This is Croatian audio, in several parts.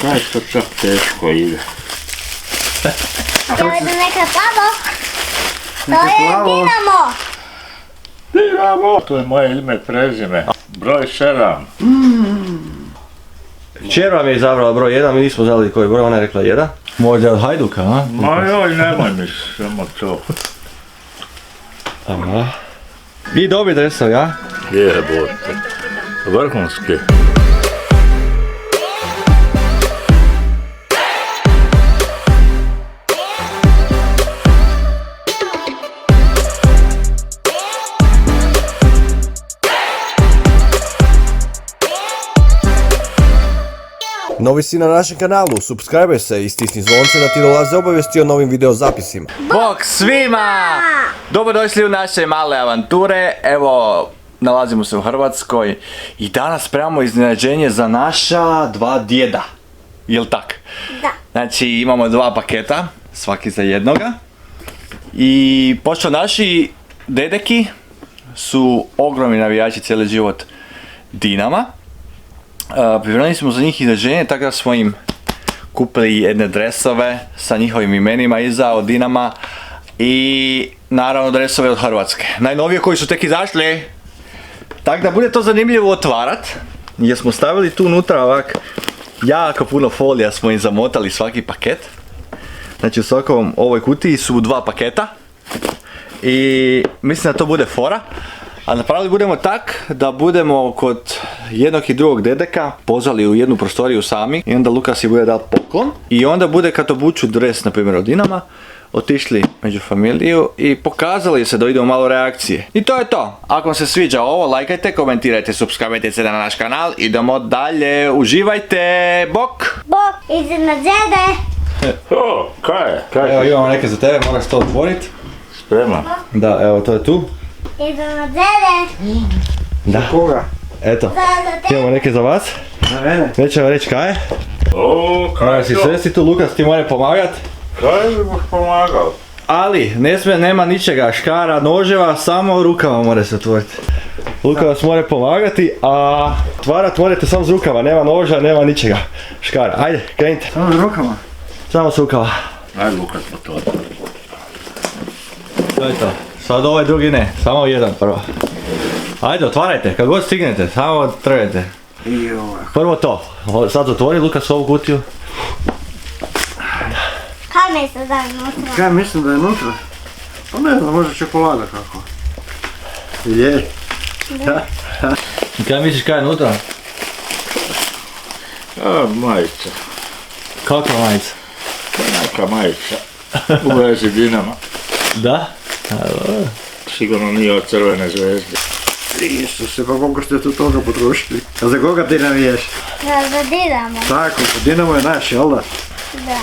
Kaj to čak teško ide. To je neka plavo. To je Dinamo. Dinamo! To je moje ime, prezime. Broj 7. Červa mi je izabrala broj 1, mi nismo znali koji broj, ona je rekla 1. Možda od Hajduka, a? Ma joj, nemoj mi samo to. Aha. I dobri dresovi, ja? Jebote. Vrhunski. Novi si na našem kanalu, subscribe se i stisni zvonce da ti dolaze obavijesti o novim video zapisima. Bog svima! Dobrodošli u naše male avanture, evo nalazimo se u Hrvatskoj i danas spremamo iznenađenje za naša dva djeda, jel tak? Da. Znači imamo dva paketa, svaki za jednoga i pošto naši dedeki su ogromni navijači cijeli život Dinama, pripremili smo za njih iznenađenje, tako da smo im kupili jedne dresove sa njihovim imenima iza od Dinama i naravno dresove od Hrvatske. Najnovije koji su tek izašli. Tako da bude to zanimljivo otvarat, jer smo stavili tu unutra ovak jako puno folija, smo im zamotali svaki paket. Znači u svakom ovoj kutiji su dva paketa i mislim da to bude fora. A napravili budemo tak da budemo kod jednog i drugog dedeka pozvali u jednu prostoriju sami i onda Lukas je bude dal poklon i onda bude kad obuču dres na primjer od Dinama otišli među familiju i pokazali se da vidimo malo reakcije. I to je to. Ako vam se sviđa ovo, lajkajte, komentirajte, subscribe se na naš kanal. Idemo dalje, uživajte, bok! Bok, iznenađenje. O, kaj je? Evo imamo neke za tebe, moraš to otvoriti. Spreman. Da, evo to je tu. Iznenađenje. Da. Koga? Eto, imamo neke za vas. Za mene? Nećemo reći kaj je. O, kaj Moraš je si to? svesti tu, Lukas ti mora pomagat. Kaj bi boš pomagao? Ali, nema ničega, škara, noževa, samo rukama mora se otvoriti. Luka vas mora pomagati, a otvarat morate samo s rukama, nema noža, nema ničega. Škara, ajde, krenite. Samo s rukama? Samo s rukama. Ajde Lukas po to. To je to. Sad ovaj drugi ne, samo jedan prvo. Ajde, otvarajte, kad god stignete, samo trgajte. Prvo to, sad otvori Lukas ovu kutiju. Kaj misliš da je unutra? Kaj mislim da je unutra? Pa ne znam, možda čokolada kako. Je. Kaj misliš kaj je unutra? A, majica. Kakva majica? Neka majica. U vezi Dinama. Da? Sigurno nije od Crvene zvezde. Isuse, pa koliko ste tu toga potrošili. A za koga ti navijaš? Za Dinamo. Tako, pa Dinamo je naš, jel da? Da.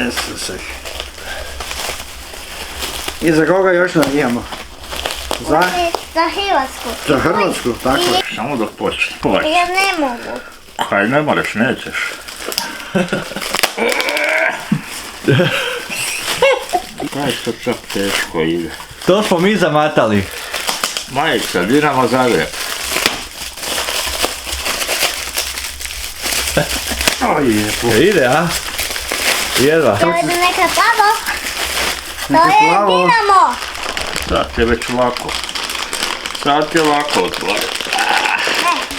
Isuse. I za koga još navijamo? Za? Za Hrvatsku. Za Hrvatsku, tako. Samo dok počne. Plaći. Ja ne mogu. Kaj ne moraš, nećeš. Kaj to čak teško ide. To smo mi zamatali. Majica, Dinamo Zagreb. O je, Ide, a? Jedva. To je neka plavo. To Neka je plavo. Dinamo. Sad je već lako. Sad je lako otvoriti.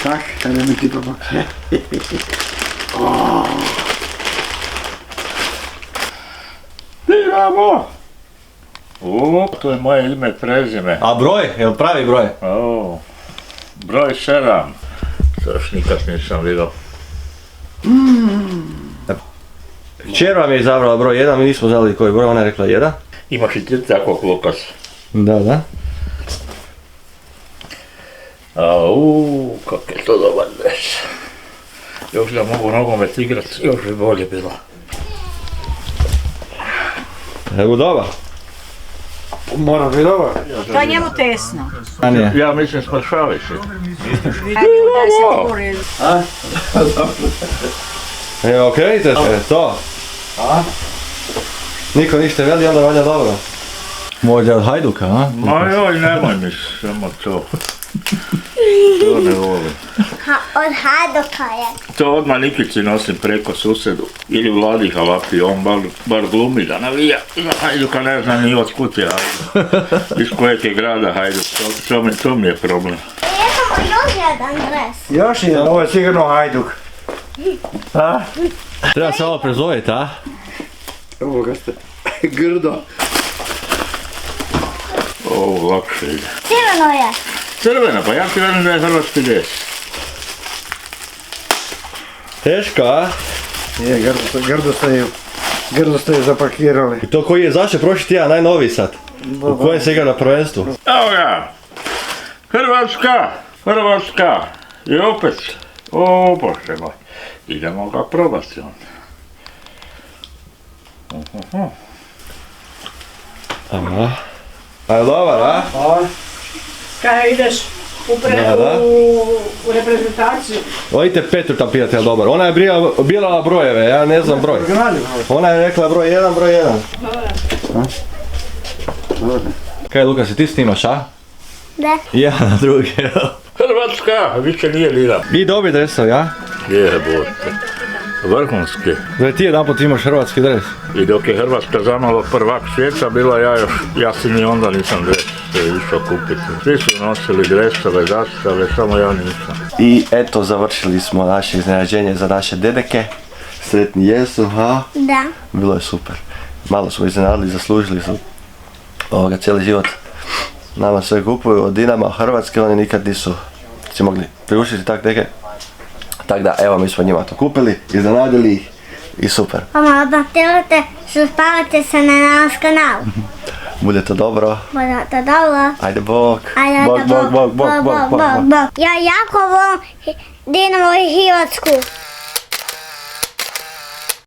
tak, kada mi ti pomoći. Dinamo! O, to je moje ime, prezime. A broj? Jel pravi broj? O, broj 7. To još nikad nisam vidio. Červa mi je izabrala broj 1, mi nismo znali koji broj, ona je rekla 1. Imaš i ti takvog Lukas. Da. Kak je to dobar dres. Još da mogu nogomet igrat, još bi bolje bilo. Evo dobar. Mora biti dobar. To je njemu tesno. A nije. Ja mislim smršaviš se. Evo okrenite se, to. A? Niko ništa veli, onda valja dobro. Možda od Hajduka, a? Ma joj, nemoj mi samo to. To ne volim. Od Hajduka je. To odmah Nikici nosim preko susedu. Ili Vladi Halapi, on bar glumi da navija. Za Hajduka ne znam ni otkud je Hajduk. Iz kojeg je grada Hajduk, to mi je problem. Imamo još jedan dres. Još jedan, ovo je sigurno Hajduk. A? Treba se ovo prezoviti, a? Evo ga ste. Grdo. Ovo lakše ide. Crveno je. Crvena, pa ja ti velim da je hrvatski dres. Teško, a? Je, grdo ste ju zapakirali. I to koji je zašto prošli tjedan najnoviji sad? U kojem se igra na prvenstvu? Evo ga! Hrvatska! I opet. O, bože moj. Idemo ga probati onda. Aha. A je dobar, a? Kada ideš Da. u reprezentaciju. Odite Petru tam pitati je li dobar. Ona je birala brojeve, ja ne znam broj. Ona je rekla broj 1, broj 1. Kaj Lukas, i ti snimaš, a? Da. Jedan na drugi. Hrvatska, više nije lira. I dobri dresovi, a? Jebote. Vrhunski. Da ti jedan put imaš hrvatski dres. I dok je Hrvatska zamalo prvak svijeta bila, ja si ni onda nisam dres išao kupiti. Svi su nosili dresove, zastave, samo ja nisam. I eto, završili smo naše iznenađenje za naše dedeke. Sretni jesu, ha? Da. Bilo je super. Malo smo iznenadili, zaslužili su cijeli život. Nama sve kupuju od Dinama, Hrvatske, oni nikad nisu si mogli priuštiti tak neke. Tako da, evo, mi smo njima to kupili, iznenadili ih i super. Odmahtilite, suspavate se na naš kanal. Bude to dobro. Bude to dobro. Ajde, bok. Ajde, Bok. Ja jako volim Dinamo i Hrvatsku.